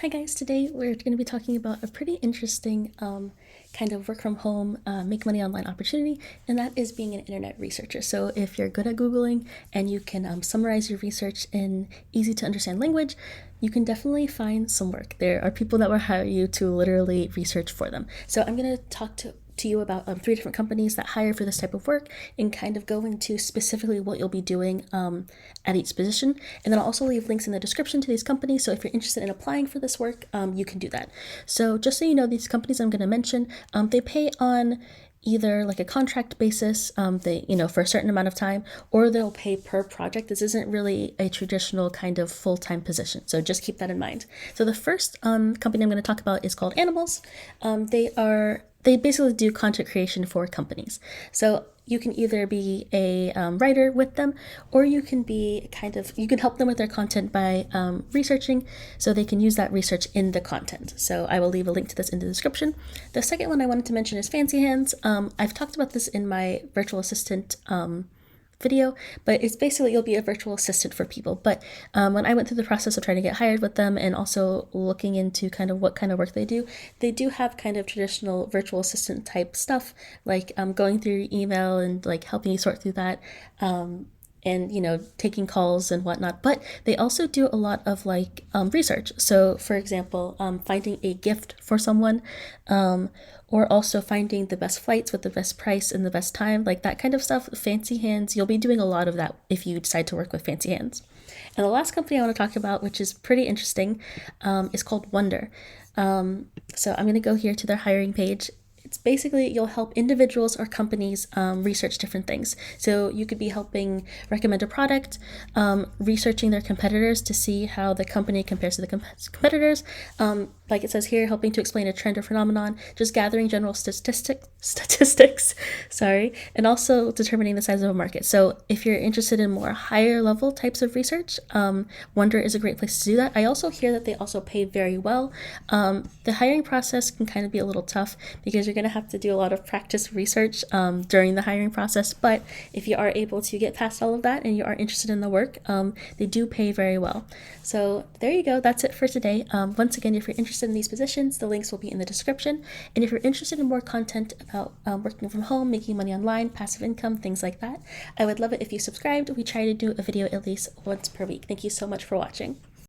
Hi guys, today we're going to be talking about a pretty interesting kind of work from home, make money online opportunity, and that is being an internet researcher. So if you're good at Googling and you can summarize your research in easy to understand language, you can definitely find some work. There are people that will hire you to literally research for them. So I'm going to talk to you about three different companies that hire for this type of work and kind of go into specifically what you'll be doing at each position. And then I'll also leave links in the description to these companies. So if you're interested in applying for this work, you can do that. So just so you know, these companies I'm going to mention, they pay on either like a contract basis, they for a certain amount of time, or they'll pay per project. This isn't really a traditional kind of full-time position, so just keep that in mind. So the first company I'm going to talk about is called Animalz. They basically do content creation for companies. So you can either be a writer with them, or you can be you can help them with their content by researching, so they can use that research in the content. So I will leave a link to this in the description. The second one I wanted to mention is Fancy Hands. I've talked about this in my virtual assistant video, but it's basically you'll be a virtual assistant for people. But when I went through the process of trying to get hired with them and also looking into kind of what kind of work they do have kind of traditional virtual assistant type stuff, like going through your email and like helping you sort through that. And taking calls and whatnot, but they also do a lot of research. So for example, finding a gift for someone, or also finding the best flights with the best price and the best time, like that kind of stuff. Fancy Hands, you'll be doing a lot of that if you decide to work with Fancy Hands. And the last company I want to talk about, which is pretty interesting, is called Wonder. So I'm going to go here to their hiring page. It's basically you'll help individuals or companies research different things. So you could be helping recommend a product, researching their competitors to see how the company compares to the competitors. Like it says here, helping to explain a trend or phenomenon, just gathering general statistics, sorry, and also determining the size of a market. So if you're interested in more higher level types of research, Wonder is a great place to do that. I also hear that they also pay very well. The hiring process can kind of be a little tough because you're going to have to do a lot of practice research during the hiring process. But if you are able to get past all of that and you are interested in the work, they do pay very well. So there you go. That's it for today. Once again, if you're interested in these positions, the links will be in the description. And if you're interested in more content about working from home, making money online, passive income, things like that, I would love it if you subscribed. We try to do a video at least once per week. Thank you so much for watching.